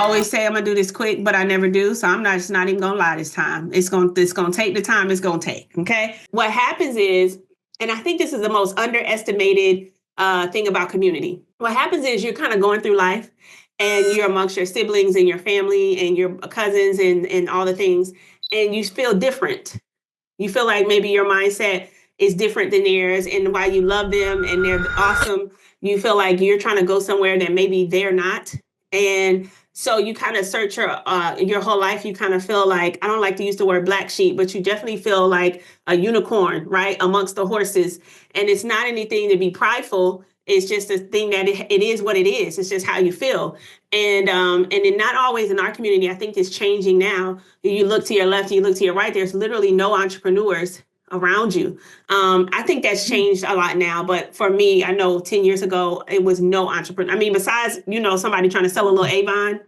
always say I'm gonna do this quick, but I never do. So I'm not just not even gonna lie this time. It's gonna take the time it's gonna take. Okay. What happens is, and I think this is the most underestimated thing about community. What happens is you're kind of going through life and you're amongst your siblings and your family and your cousins and all the things, and you feel different. You feel like maybe your mindset is different than theirs, and while you love them and they're awesome, you feel like you're trying to go somewhere that maybe they're not. And so you kind of search your whole life. You kind of feel like, I don't like to use the word black sheep, but you definitely feel like a unicorn, right, amongst the horses. And it's not anything to be prideful. It's just a thing that it is what it is. It's just how you feel. And then not always in our community, I think it's changing now. You look to your left, you look to your right, there's literally no entrepreneurs around you. I think that's changed a lot now. But for me, I know 10 years ago, it was no entrepreneur. I mean, besides, somebody trying to sell a little Avon,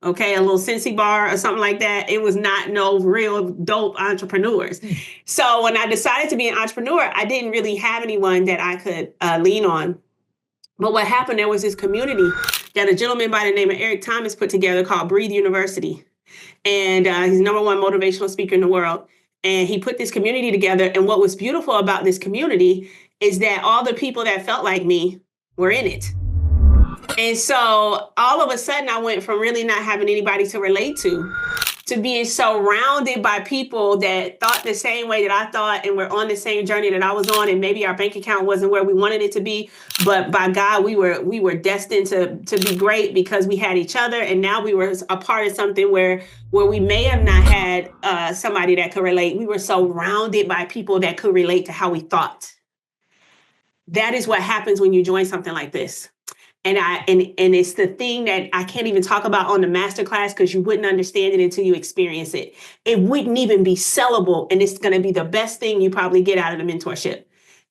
okay, a little Scentsy bar or something like that, it was not no real dope entrepreneurs. So when I decided to be an entrepreneur, I didn't really have anyone that I could lean on. But what happened, there was this community that a gentleman by the name of Eric Thomas put together called Breathe University. And he's number one motivational speaker in the world. And he put this community together. And what was beautiful about this community is that all the people that felt like me were in it. And so all of a sudden, I went from really not having anybody to relate to being surrounded by people that thought the same way that I thought and were on the same journey that I was on. And maybe our bank account wasn't where we wanted it to be, but by God, we were destined to be great because we had each other. And now we were a part of something where we may have not had somebody that could relate. We were surrounded by people that could relate to how we thought. That is what happens when you join something like this. And it's the thing that I can't even talk about on the masterclass because you wouldn't understand it until you experience it. It wouldn't even be sellable. And it's going to be the best thing you probably get out of the mentorship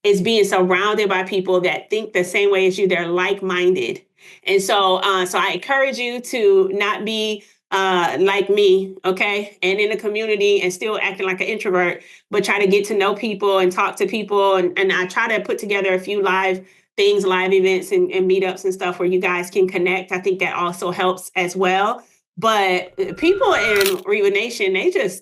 is being surrounded by people that think the same way as you. They're like-minded. And so I encourage you to not be like me, okay, and in the community and still acting like an introvert, but try to get to know people and talk to people. And I try to put together a few live events and meetups and stuff where you guys can connect. I think that also helps as well. But people in Reba Nation, they just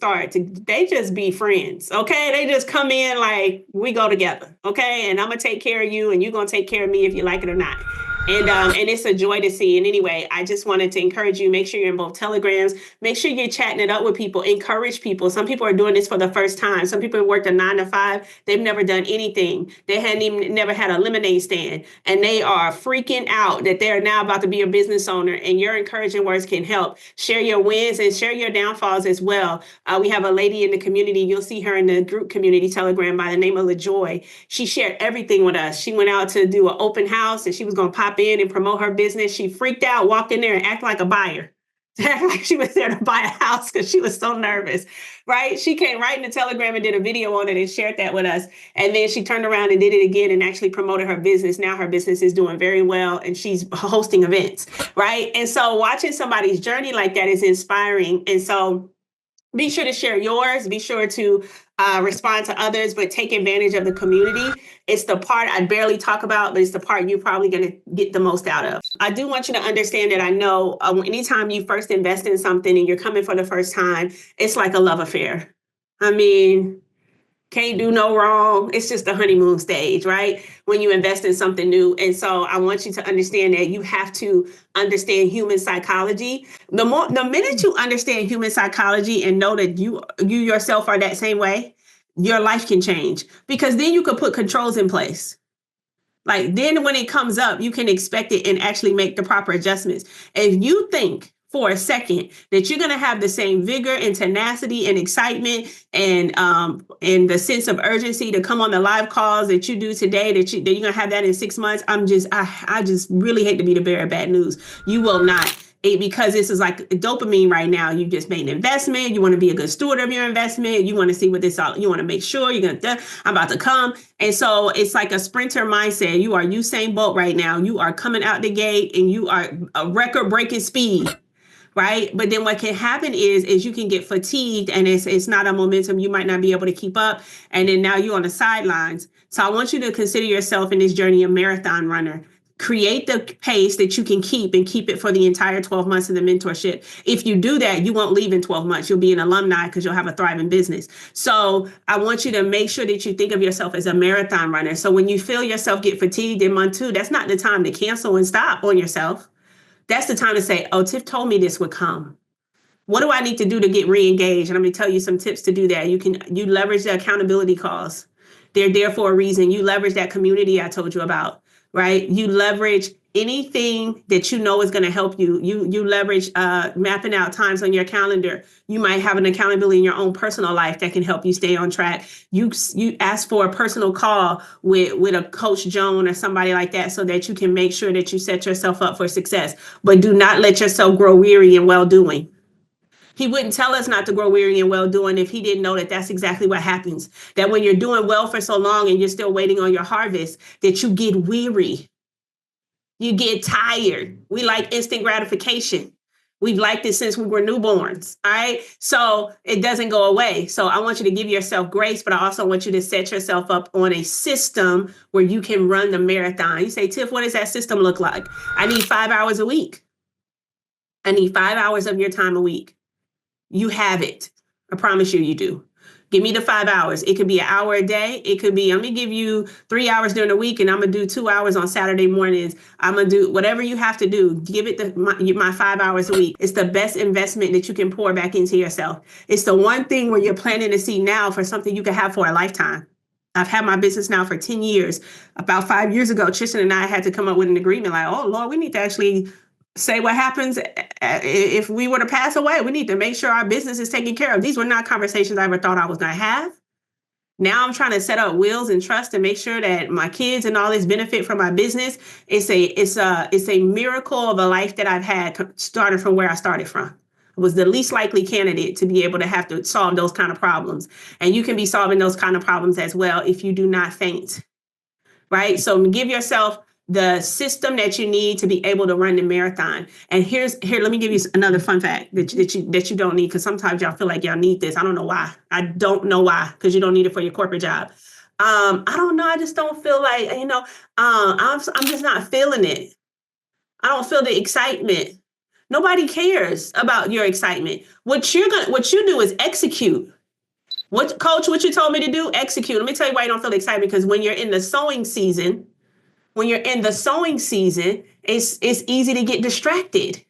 be friends, okay? They just come in like, we go together, okay? And I'm gonna take care of you and you're gonna take care of me if you like it or not. And it's a joy to see. And anyway, I just wanted to encourage you, make sure you're in both Telegrams, make sure you're chatting it up with people, encourage people. Some people are doing this for the first time. Some people have worked a 9 to 5. They've never done anything. They never had a lemonade stand. And they are freaking out that they're now about to be a business owner, and your encouraging words can help. Share your wins and share your downfalls as well. We have a lady in the community. You'll see her in the group community Telegram by the name of LaJoy. She shared everything with us. She went out to do an open house and she was going to pop in and promote her business. She freaked out, walked in there and acted like a buyer. Act like she was there to buy a house because she was so nervous, right? She came right in the Telegram and did a video on it and shared that with us. And then she turned around and did it again and actually promoted her business. Now her business is doing very well and she's hosting events, right? And so watching somebody's journey like that is inspiring. And so be sure to share yours. Be sure to respond to others, but take advantage of the community. It's the part I barely talk about, but it's the part you're probably going to get the most out of. I do want you to understand that I know anytime you first invest in something and you're coming for the first time, it's like a love affair. I mean, can't do no wrong. It's just the honeymoon stage, right? When you invest in something new. And so I want you to understand that you have to understand human psychology. The minute you understand human psychology and know that you yourself are that same way, your life can change, because then you could put controls in place. Like then when it comes up, you can expect it and actually make the proper adjustments. If you think for a second that you're going to have the same vigor and tenacity and excitement and the sense of urgency to come on the live calls that you do today, that you're going to have that in 6 months, I just really hate to be the bearer of bad news. You will not. Because this is like dopamine right now. You just made an investment. You want to be a good steward of your investment. You want to see what this all, you want to make sure I'm about to come. And so it's like a sprinter mindset. You are Usain Bolt right now. You are coming out the gate and you are a record breaking speed. Right. But then what can happen is you can get fatigued and it's not a momentum. You might not be able to keep up. And then now you're on the sidelines. So I want you to consider yourself in this journey a marathon runner. Create the pace that you can keep and keep it for the entire 12 months of the mentorship. If you do that, you won't leave in 12 months. You'll be an alumni because you'll have a thriving business. So I want you to make sure that you think of yourself as a marathon runner. So when you feel yourself get fatigued in month 2, that's not the time to cancel and stop on yourself. That's the time to say, oh, Tiff told me this would come. What do I need to do to get re-engaged? And I'm going to tell you some tips to do that. You leverage the accountability calls. They're there for a reason. You leverage that community I told you about, right? You leverage anything that you know is going to help you. You leverage mapping out times on your calendar. You might have an accountability in your own personal life that can help you stay on track. You ask for a personal call with a Coach Joan or somebody like that so that you can make sure that you set yourself up for success. But do not let yourself grow weary in well-doing. He wouldn't tell us not to grow weary in well-doing if he didn't know that that's exactly what happens. That when you're doing well for so long and you're still waiting on your harvest, that you get weary. You get tired. We like instant gratification. We've liked it since we were newborns. All right. So it doesn't go away. So I want you to give yourself grace, but I also want you to set yourself up on a system where you can run the marathon. You say, Tiff, what does that system look like? I need 5 hours a week. I need 5 hours of your time a week. You have it. I promise you do. Give me the 5 hours. It could be an hour a day. It could be, I'm going to give you 3 hours during the week and I'm going to do 2 hours on Saturday mornings. I'm going to do whatever you have to do. Give it my 5 hours a week. It's the best investment that you can pour back into yourself. It's the one thing where you're planting to see now for something you can have for a lifetime. I've had my business now for 10 years. About 5 years ago, Tristan and I had to come up with an agreement like, oh, Lord, we need to actually say what happens if we were to pass away. We need to make sure our business is taken care of. These were not conversations I ever thought I was going to have. Now I'm trying to set up wills and trust and make sure that my kids and all this benefit from my business. It's a miracle of a life that I've had starting from where I started from. I was the least likely candidate to be able to have to solve those kind of problems. And you can be solving those kind of problems as well if you do not faint, right? So give yourself the system that you need to be able to run the marathon. And here, let me give you another fun fact that you don't need, because sometimes y'all feel like y'all need this. I don't know why. I don't know why, because you don't need it for your corporate job. I don't know. I just don't feel like, I'm just not feeling it. I don't feel the excitement. Nobody cares about your excitement. What you do is execute. Coach, what you told me to do, execute. Let me tell you why you don't feel excitement, because when you're in the sowing season, it's easy to get distracted.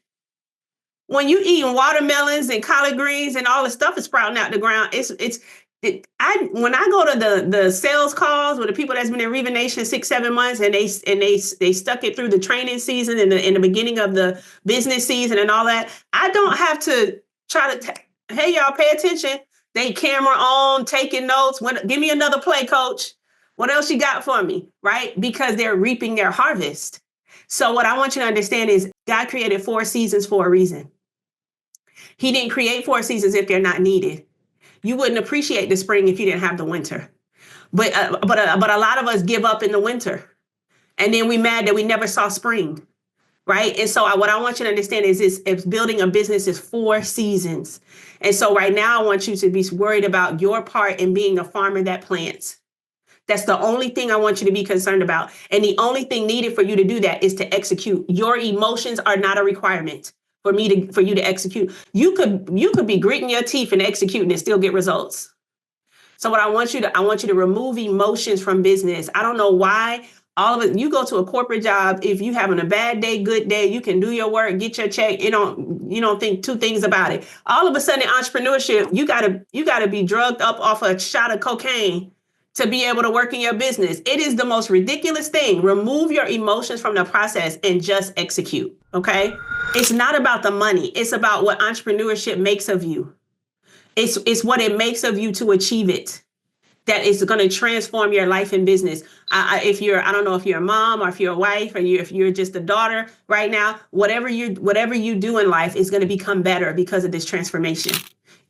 When you eating watermelons and collard greens and all the stuff is sprouting out the ground, when I go to the sales calls with the people that's been in Reva Nation 6-7 months and they stuck it through the training season and in the beginning of the business season and all that, I don't have to try to hey y'all, pay attention. They camera on, taking notes. Give me another play, coach. What else you got for me, right? Because they're reaping their harvest. So what I want you to understand is God created 4 seasons for a reason. He didn't create 4 seasons if they're not needed. You wouldn't appreciate the spring if you didn't have the winter. But a lot of us give up in the winter. And then we mad that we never saw spring, right? And so what I want you to understand is building a business is 4 seasons. And so right now I want you to be worried about your part in being a farmer that plants. That's the only thing I want you to be concerned about. And the only thing needed for you to do that is to execute. Your emotions are not a requirement for you to execute. You could be gritting your teeth and executing and still get results. So what I want you to remove emotions from business. I don't know why all of it. You go to a corporate job. If you having a bad day, good day, you can do your work, get your check. You don't think 2 things about it. All of a sudden, entrepreneurship, you gotta be drugged up off a shot of cocaine to be able to work in your business. It is the most ridiculous thing. Remove your emotions from the process and just execute, okay? It's not about the money. It's about what entrepreneurship makes of you. It's what it makes of you to achieve it that is going to transform your life and business. I don't know if you're a mom or if you're a wife or if you're just a daughter right now, whatever you do in life is going to become better because of this transformation.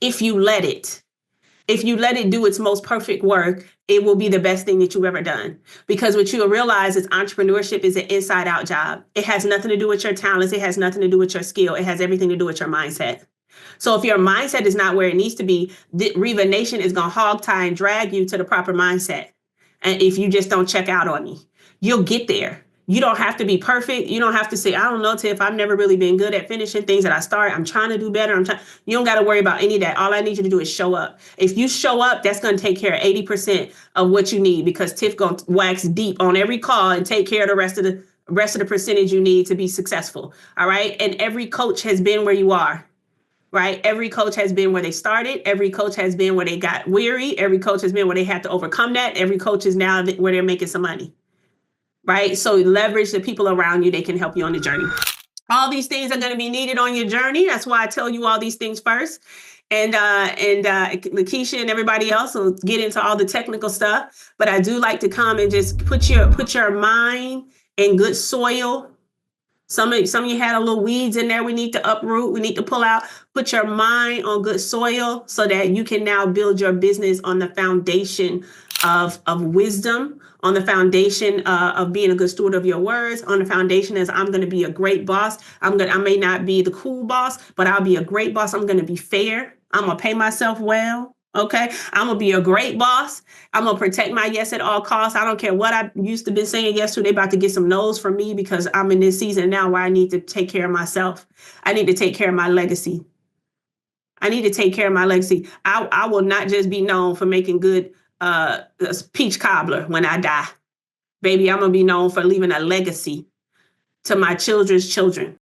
If you let it do its most perfect work, it will be the best thing that you've ever done. Because what you'll realize is entrepreneurship is an inside out job. It has nothing to do with your talents. It has nothing to do with your skill. It has everything to do with your mindset. So if your mindset is not where it needs to be, Reva Nation is going to hog tie and drag you to the proper mindset. And if you just don't check out on me, you'll get there. You don't have to be perfect. You don't have to say, I don't know, Tiff, I've never really been good at finishing things that I start. I'm trying to do better. You don't got to worry about any of that. All I need you to do is show up. If you show up, that's going to take care of 80% of what you need, because Tiff going to wax deep on every call and take care of the rest of the percentage you need to be successful. All right. And every coach has been where you are. Right. Every coach has been where they started. Every coach has been where they got weary. Every coach has been where they had to overcome that. Every coach is now where they're making some money. Right? So leverage the people around you. They can help you on the journey. All these things are going to be needed on your journey. That's why I tell you all these things first. And Lakeisha and everybody else will get into all the technical stuff. But I do like to come and just put your mind in good soil. Some of you had a little weeds in there we need to uproot, we need to pull out. Put your mind on good soil so that you can now build your business on the foundation of wisdom, on the foundation of being a good steward of your words, on the foundation as I'm going to be a great boss. I may not be the cool boss, but I'll be a great boss. I'm going to be fair. I'm going to pay myself well. Okay. I'm going to be a great boss. I'm going to protect my yes at all costs. I don't care what I used to be saying yesterday, about to get some no's from me, because I'm in this season now where I need to take care of myself. I need to take care of my legacy. I will not just be known for making good peach cobbler when I die. Baby, I'm going to be known for leaving a legacy to my children's children.